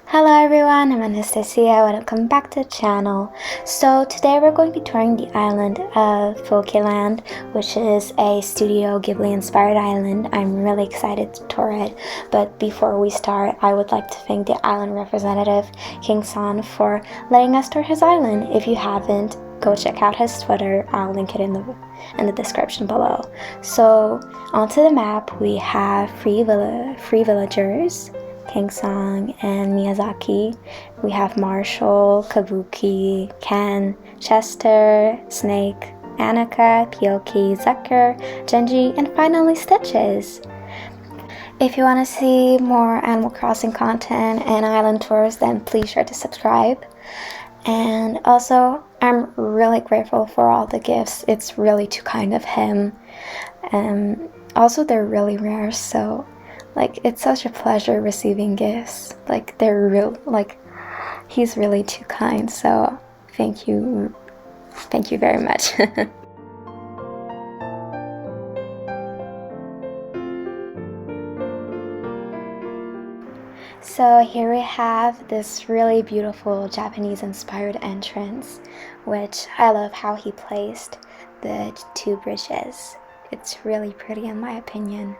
Hello everyone, I'm Anastasia. Welcome back to the channel. So today we're going to be touring the island of Pokeland, which is a Studio Ghibli inspired island. I'm really excited to tour it, but before we start, I would like to thank the island representative, King-san, for letting us tour his island. If you haven't, go check out his Twitter. I'll link it in the description below. So onto the map, we have Free Villagers, King-san and Miyazaki. We have Marshall, Kabuki, Ken, Chester, Snake, Annika, Pyoki, Zucker, Genji, and finally Stitches. If you want to see more Animal Crossing content and island tours, then please sure to subscribe. And also, I'm really grateful for all the gifts. It's really too kind of him. Also, they're really rare, so it's such a pleasure receiving gifts. They're real, he's really too kind, so thank you very much. So here we have this really beautiful Japanese inspired entrance, which I love how he placed the two bridges. It's really pretty in my opinion.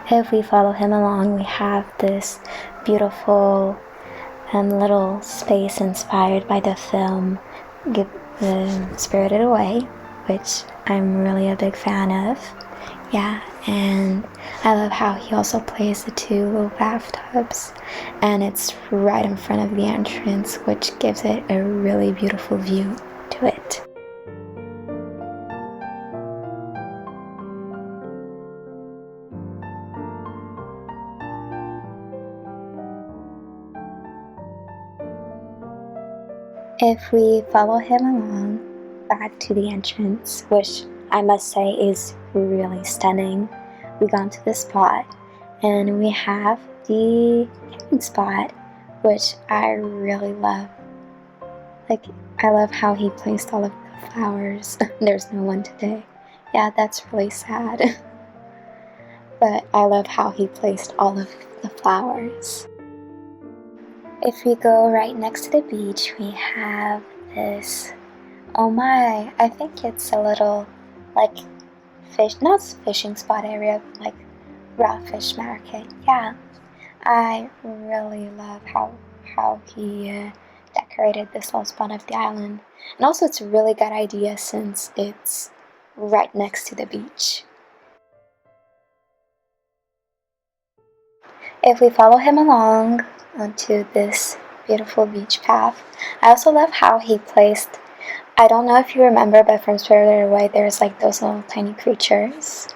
If we follow him along, we have this beautiful little space inspired by the film Spirited Away, which I'm really a big fan of. Yeah, and I love how he also plays the two little bathtubs, and it's right in front of the entrance, which gives it a really beautiful view to it. If we follow him along back to the entrance, which I must say is really stunning, we got to this spot and we have the camping spot, which I really love. I love how he placed all of the flowers. There's no one today. Yeah, that's really sad. But I love how he placed all of the flowers. If we go right next to the beach, we have this, oh my, I think it's a little not fishing spot area, but raw fish market. Yeah, I really love how he decorated this whole spot of the island. And also it's a really good idea since it's right next to the beach. If we follow him along onto this beautiful beach path, I also love how he placed, I don't know if you remember, but from Spirited Away there's those little tiny creatures.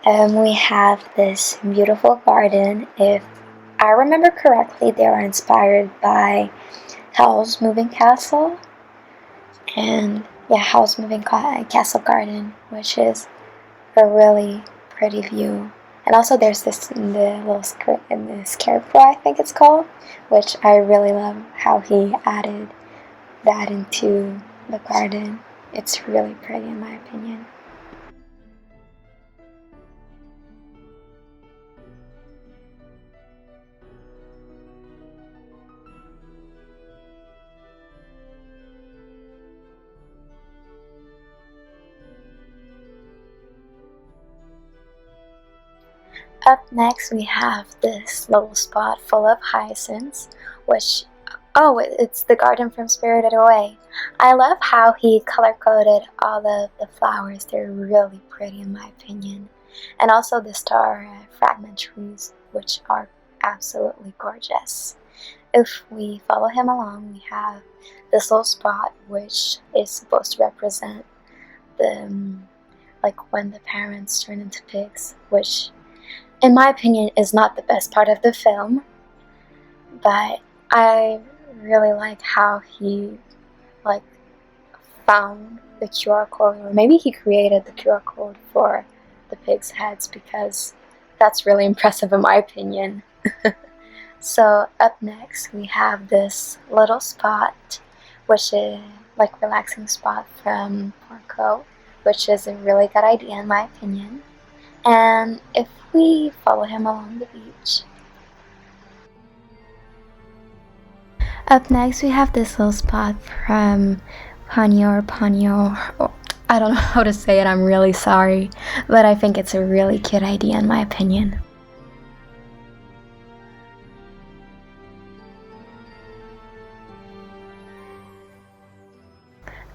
We have this beautiful garden. If I remember correctly, they were inspired by Howl's Moving Castle. And yeah, Howl's Moving Castle Garden, which is a really pretty view. And also there's this in the scarecrow, I think it's called, which I really love how he added that into the garden. It's really pretty in my opinion. Up next we have this little spot full of hyacinths, which, oh, it's the garden from Spirited Away. I love how he color-coded all of the flowers. They're really pretty in my opinion. And also the star fragmentaries, which are absolutely gorgeous. If we follow him along, we have this little spot which is supposed to represent the, when the parents turn into pigs, which in my opinion is not the best part of the film, but I really like how he found the QR code, or maybe he created the QR code for the pigs' heads because that's really impressive in my opinion. So up next we have this little spot, which is like relaxing spot from Porco, which is a really good idea in my opinion. And if we follow him along the beach. Up next we have this little spot from Ponyo. Oh, I don't know how to say it, I'm really sorry, but I think it's a really cute idea in my opinion.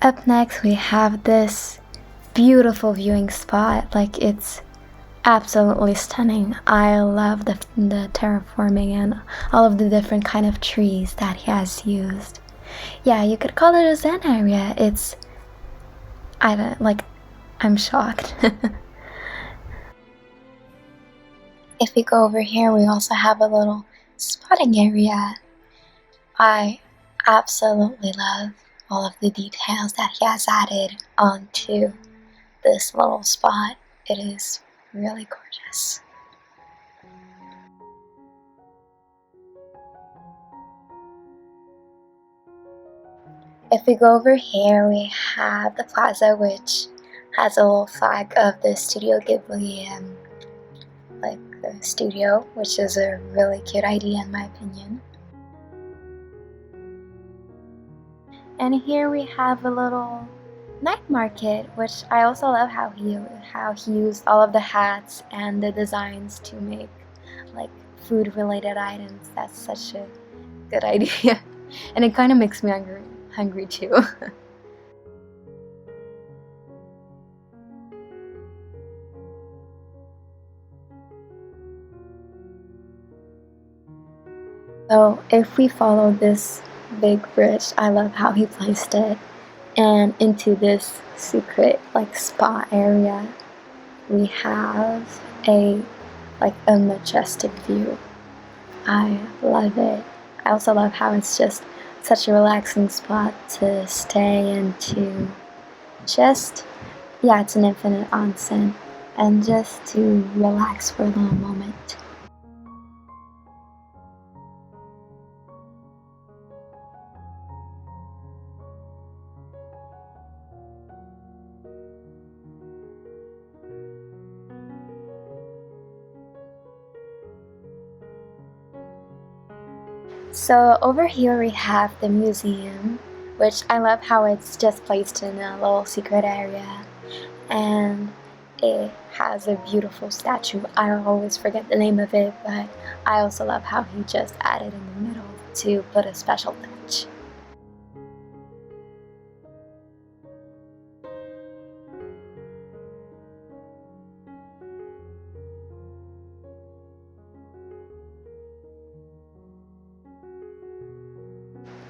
Up next we have this beautiful viewing spot, like it's absolutely stunning. I love the terraforming and all of the different kind of trees that he has used. Yeah, you could call it a zen area. It's, I don't, like, I'm shocked. If we go over here, we also have a little spotting area. I absolutely love all of the details that he has added onto this little spot. It is really gorgeous. If we go over here, we have the plaza, which has a little flag of the Studio Ghibli, like the studio, which is a really cute idea in my opinion. And here we have a little night market, which I also love how he used all of the hats and the designs to make like food related items. That's such a good idea. And it kind of makes me hungry too. So if we follow this big bridge, I love how he placed it, and into this secret like spa area, we have a majestic view. I love it. I also love how it's just such a relaxing spot to stay and to just, yeah, it's an infinite onsen, and just to relax for a little moment. So over here we have the museum, which I love how it's just placed in a little secret area, and it has a beautiful statue. I always forget the name of it, but I also love how he just added in the middle to put a special touch.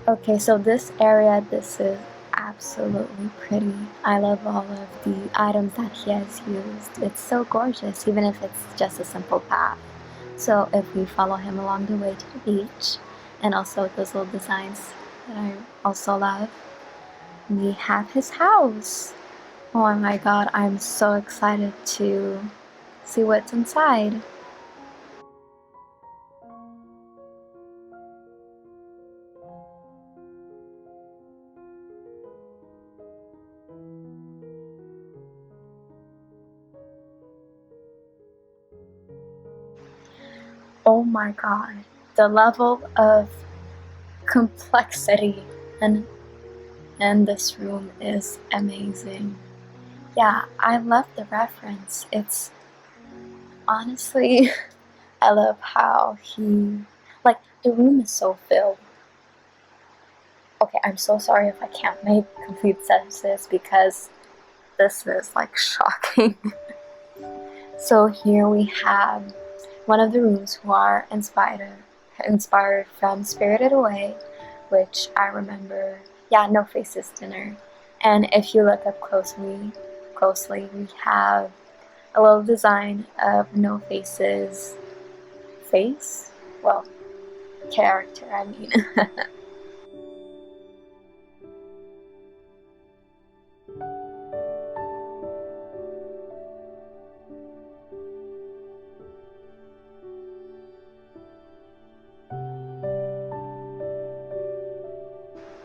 Okay, so this area, this is absolutely pretty. I love all of the items that he has used. It's so gorgeous, even if it's just a simple path. So if we follow him along the way to the beach, and also those little designs that I also love, we have his house. Oh my god, I'm so excited to see what's inside. Oh my god, the level of complexity and this room is amazing. Yeah, I love the reference. It's honestly, I love how like, the room is so filled. Okay, I'm so sorry if I can't make complete sentences because this is like shocking. So here we have one of the rooms who are inspired from Spirited Away, which I remember, yeah, No Faces Dinner. And if you look up closely, we have a little design of No Face's face, well, character, I mean.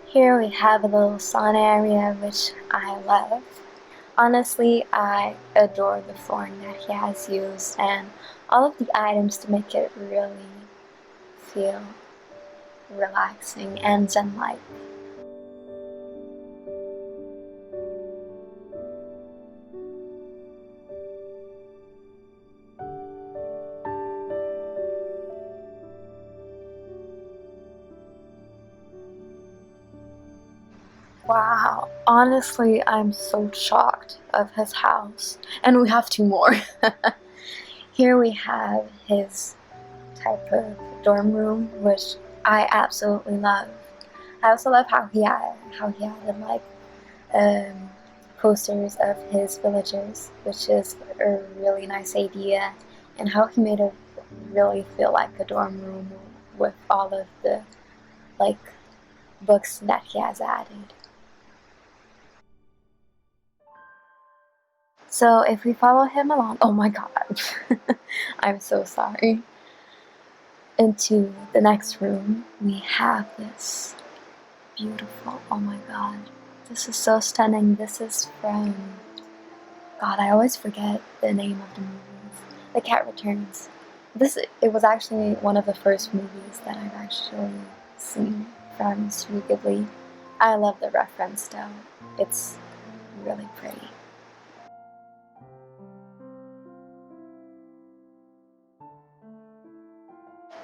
Here we have a little sauna area, which I love. Honestly, I adore the flooring that he has used and all of the items to make it really feel relaxing and zen-like. Wow, honestly, I'm so shocked of his house. And we have two more. Here we have his type of dorm room, which I absolutely love. I also love how he added like um, posters of his villagers, which is a really nice idea, and how he made it really feel like a dorm room with all of the like books that he has added. So if we follow him along, oh my god, I'm so sorry. Into the next room, we have this beautiful, oh my god, this is so stunning. This is from, god, I always forget the name of the movies. The Cat Returns. It was actually one of the first movies that I've actually seen from Studio Ghibli. I love the reference though. It's really pretty.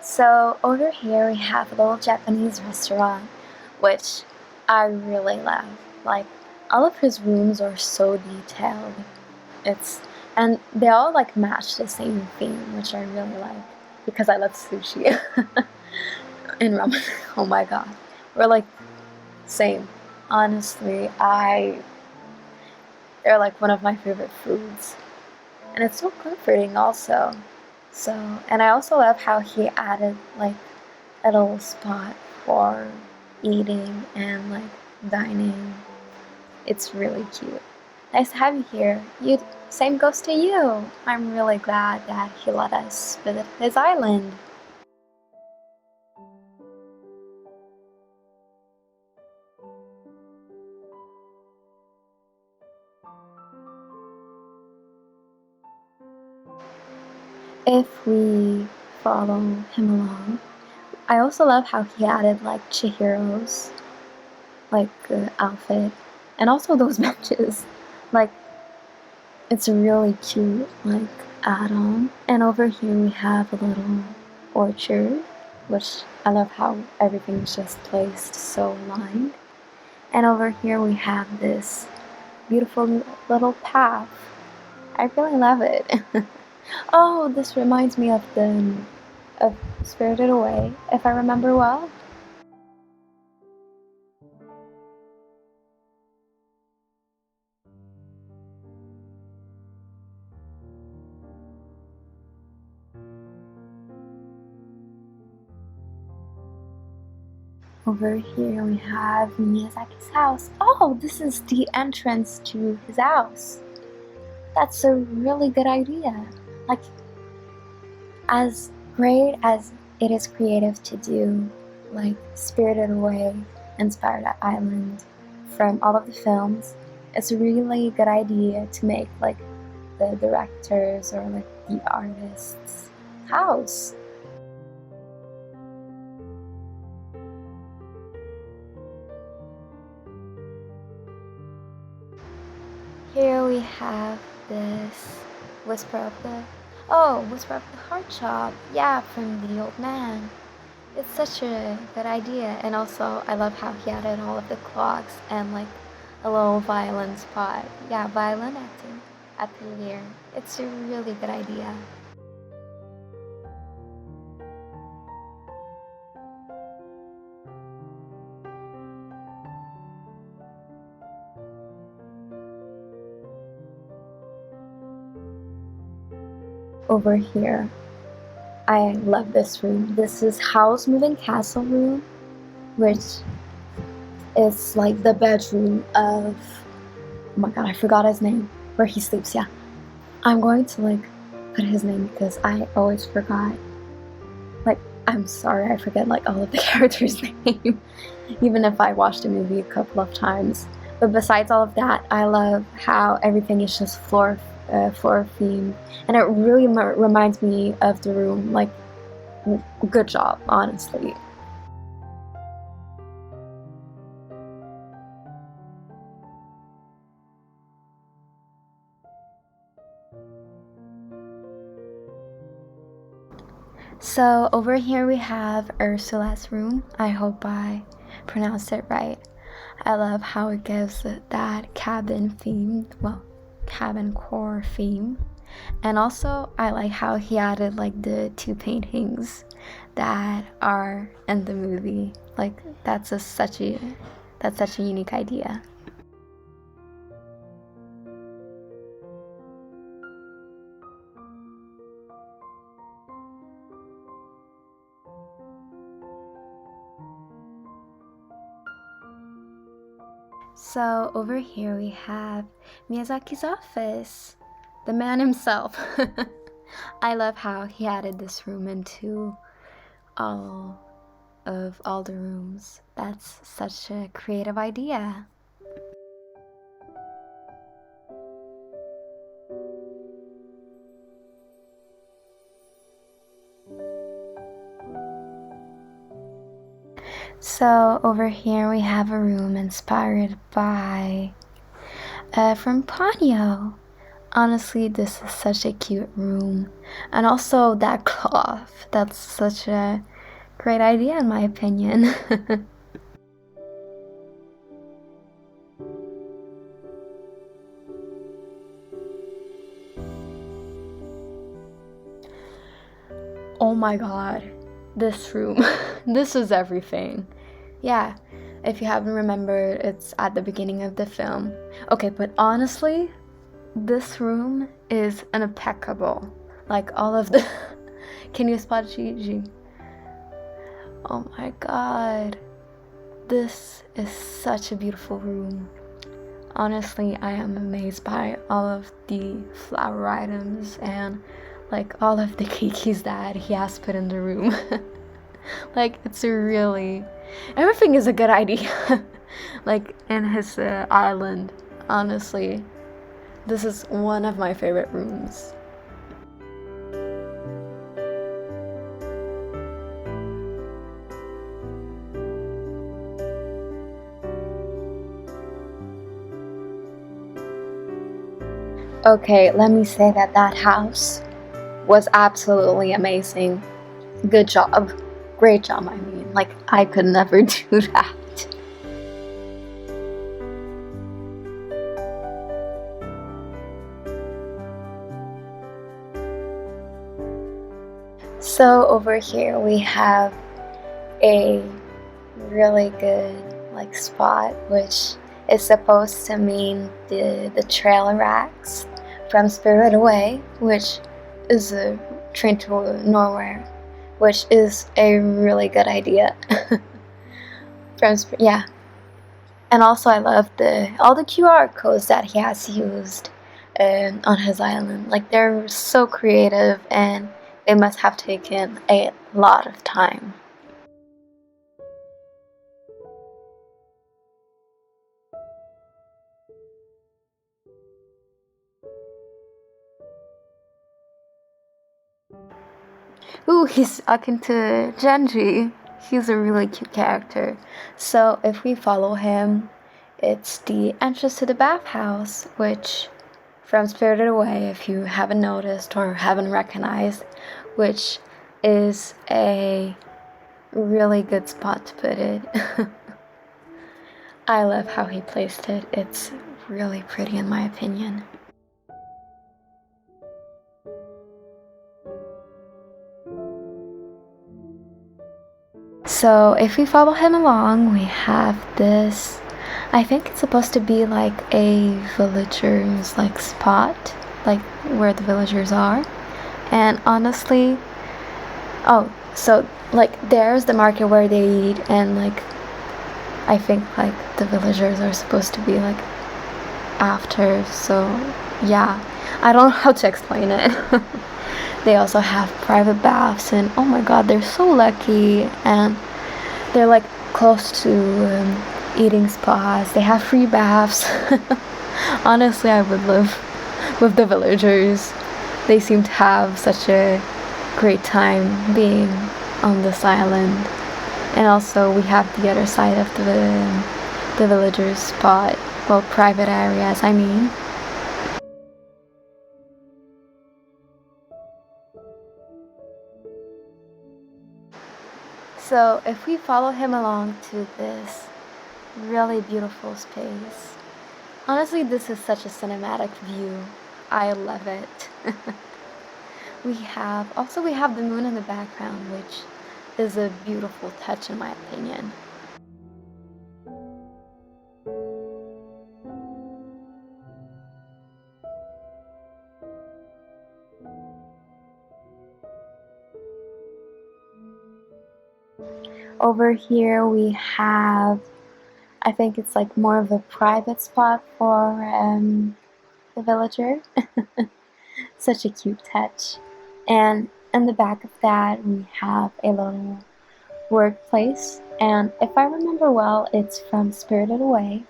So over here we have a little Japanese restaurant, which I really love. Like, all of his rooms are so detailed. And they all like match the same theme, which I really like because I love sushi and ramen. Oh my god, we're like same. Honestly, they're like one of my favorite foods, and it's so comforting also. So, and I also love how he added like a little spot for eating and like dining. It's really cute. Nice to have you here. Same goes to you. I'm really glad that he let us visit his island. If we follow him along, I also love how he added like Chihiro's like outfit, and also those benches. Like, it's a really cute like add-on. And over here we have a little orchard, which I love how everything's just placed so aligned. And over here we have this beautiful little path. I really love it. Oh, this reminds me of Spirited Away, if I remember well. Over here we have Miyazaki's house. Oh, this is the entrance to his house. That's a really good idea. Like, as great as it is creative to do, like Spirited Away, Inspired Island, from all of the films, it's a really good idea to make like the director's or like the artist's house. Here we have this Whisper of the Heart shop. Yeah, from the old man. It's such a good idea. And also, I love how he added all of the clocks and like a little violin spot. Yeah, violin at the ear. It's a really good idea. Over here, I love this room. This is House Moving Castle room, which is like the bedroom of, oh my god, I forgot his name, where he sleeps. Yeah, I'm going to like put his name because I always forgot. Like, I'm sorry, I forget like all of the characters' name, even if I watched the movie a couple of times. But besides all of that, I love how everything is just floor themed, and it really reminds me of the room. Like, good job, honestly. So over here we have Ursula's room. I hope I pronounced it right. I love how it gives that cabin theme, well, cabin core theme. And also I like how he added like the two paintings that are in the movie. Like that's such a unique idea. So over here we have Miyazaki's office, the man himself. I love how he added this room into all the rooms. That's such a creative idea. So over here we have a room inspired by from Ponyo. Honestly, this is such a cute room, and also that cloth. That's such a great idea in my opinion. Oh my god, this room. This is everything. Yeah, if you haven't remembered, it's at the beginning of the film. Okay, but honestly, this room is impeccable. Like all of the... Can you spot Gigi? Oh my god. This is such a beautiful room. Honestly, I am amazed by all of the flower items and like all of the keikis that he has put in the room. Like, it's really... Everything is a good idea. Like, in his island, honestly. This is one of my favorite rooms. Okay, let me say that house was absolutely amazing. Good job. Great job, I mean. Like, I could never do that. So over here we have a really good like spot, which is supposed to mean the trailer racks from Spirit Away, which is a train to Nowhere, which is a really good idea. Yeah, and also I love all the QR codes that he has used on his island. Like, they're so creative, and they must have taken a lot of time. Ooh, he's talking to Genji. He's a really cute character. So if we follow him, it's the entrance to the bathhouse, which from Spirited Away, if you haven't noticed or haven't recognized, which is a really good spot to put it. I love how he placed it. It's really pretty in my opinion. So if we follow him along, we have this, I think it's supposed to be like a villagers like spot, like where the villagers are. And honestly, oh, so like there's the market where they eat, and like I think like the villagers are supposed to be like after. So yeah, I don't know how to explain it. They also have private baths, and oh my god, they're so lucky. And they're like close to eating spots. They have free baths. Honestly, I would live with the villagers. They seem to have such a great time being on this island. And also we have the other side of the villagers spot, well, private areas, I mean. So if we follow him along to this really beautiful space, honestly, this is such a cinematic view. I love it. We have the moon in the background, which is a beautiful touch in my opinion. Over here we have, I think it's like more of a private spot for the villager. Such a cute touch. And in the back of that we have a little workplace, and if I remember well, it's from Spirited Away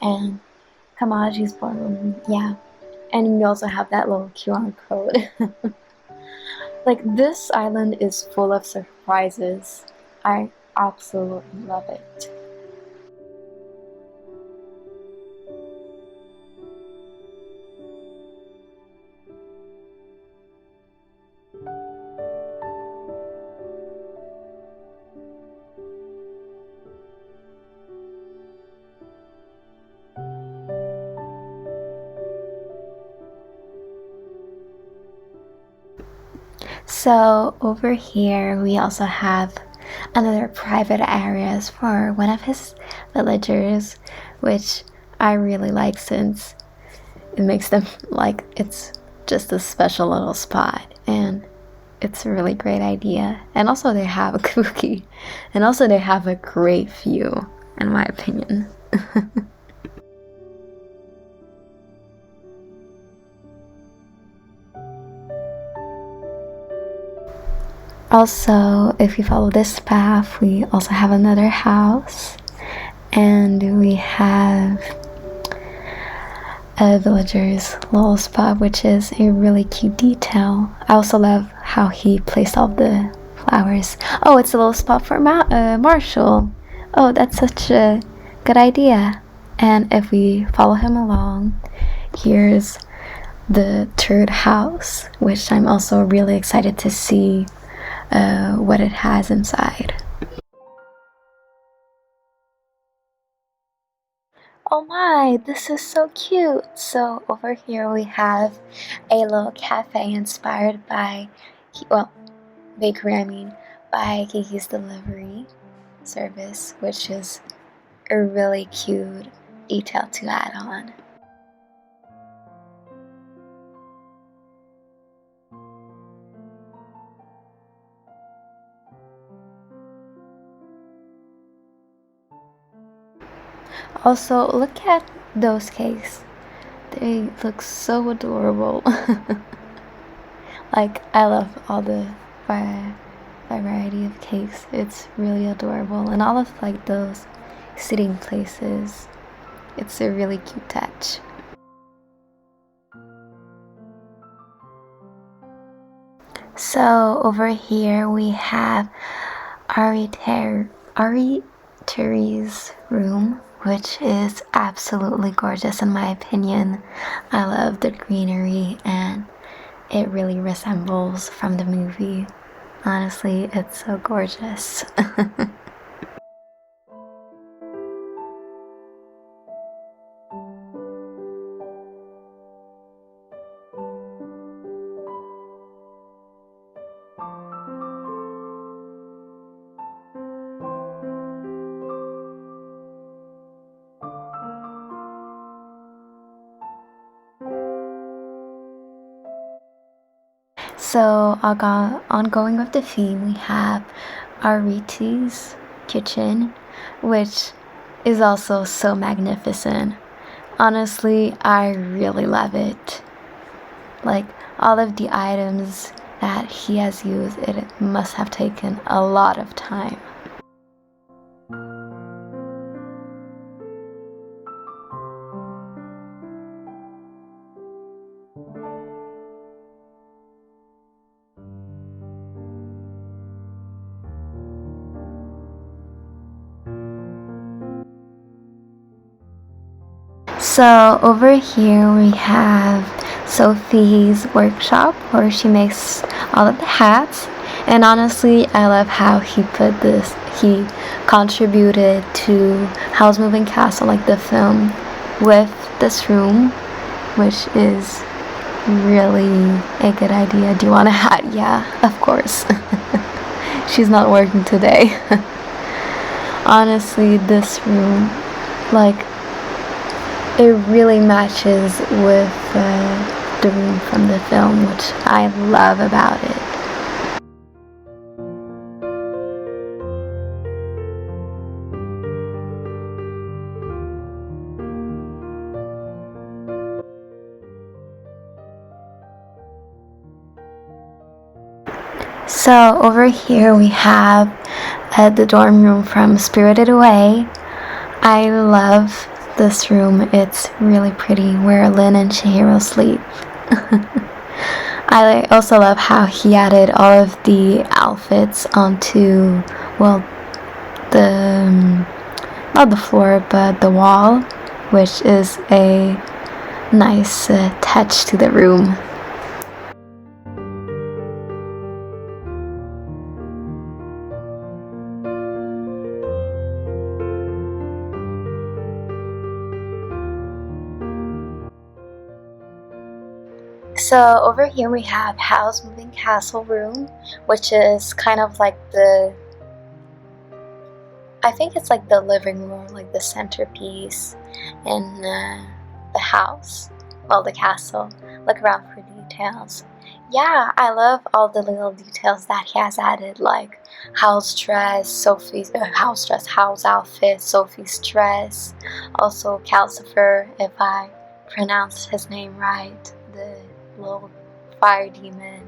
and Kamaji's Ballroom, yeah. And we also have that little QR code. Like, this island is full of surprises. I absolutely love it. So over here we also have another private areas for one of his villagers, which I really like since it makes them like it's just a special little spot, and it's a really great idea. And also they have a cookie, and also they have a great view, in my opinion. Also, if we follow this path, we also have another house, and we have a villager's little spot, which is a really cute detail. I also love how he placed all the flowers. Oh, it's a little spot for Marshall. Oh, that's such a good idea. And if we follow him along, here's the third house, which I'm also really excited to see what it has inside. Oh my, this is so cute! So over here we have a little cafe inspired by, well, bakery I mean, by Kiki's Delivery Service, which is a really cute detail to add on. Also, look at those cakes. They look so adorable. Like, I love all the variety of cakes. It's really adorable. And all of like those sitting places. It's a really cute touch. So over here we have Ari Terry's room, which is absolutely gorgeous in my opinion. I love the greenery and it really resembles from the movie. Honestly, it's so gorgeous. So, ongoing with the theme, we have Ariti's kitchen, which is also so magnificent. Honestly, I really love it. Like all of the items that he has used, it must have taken a lot of time. So over here we have Sophie's workshop where she makes all of the hats, and honestly I love how he contributed to Howl's Moving Castle, like the film, with this room, which is really a good idea. Do you want a hat? Yeah, of course. She's not working today. Honestly, this room, like, it really matches with the room from the film, which I love about it. So over here we have the dorm room from Spirited Away. I love this room. It's really pretty, where Lynn and Chihiro sleep. I also love how he added all of the outfits onto, well, not the floor, but the wall, which is a nice touch to the room. So over here we have Howl's Moving Castle room, which is kind of like I think it's like the living room, like the centerpiece in the house, well, the castle. Look around for details. Yeah, I love all the little details that he has added, like Howl's dress, Howl's outfit, Sophie's dress, also Calcifer, if I pronounced his name right, the little fire demon,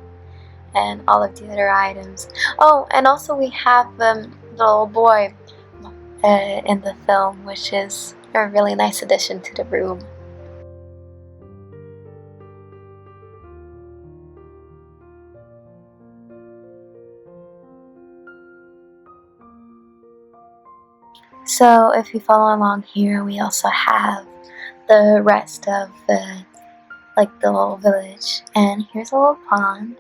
and all of the other items. Oh, and also we have the little boy in the film, which is a really nice addition to the room. So if you follow along here, we also have the rest of the little village, and here's a little pond.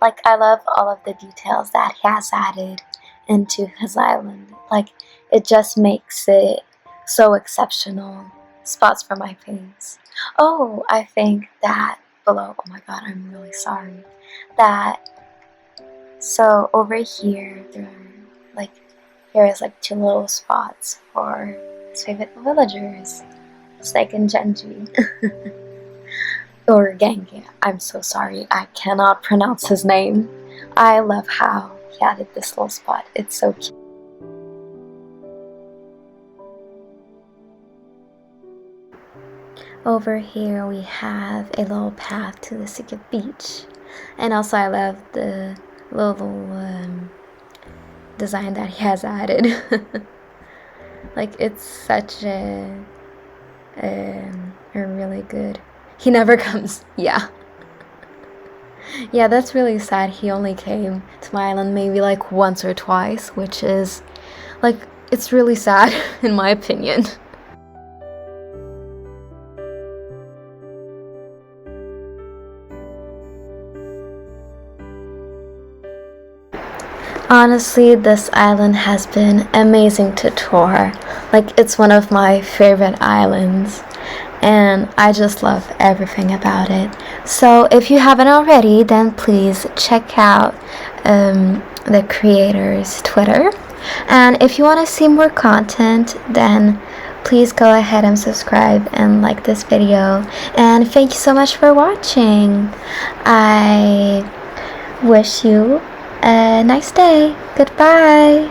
Like, I love all of the details that he has added into his island. Like, it just makes it so exceptional. Spots for my face. Oh, I think that below, oh my god, I'm really sorry, so over here here is like 2 little spots for his favorite villagers, Snake and Genji. Or Genki. I'm so sorry, I cannot pronounce his name. I love how he added this little spot. It's so cute. Over here we have a little path to the secret beach. And also I love the little design that he has added. Like, it's such a really good. He never comes. Yeah. Yeah, that's really sad. He only came to my island maybe like once or twice, which is like, it's really sad in my opinion. Honestly, this island has been amazing to tour. Like, it's one of my favorite islands, and I just love everything about it. So if you haven't already, then please check out the creator's Twitter. And if you want to see more content, then please go ahead and subscribe and like this video. And thank you so much for watching. I wish you a nice day. Goodbye.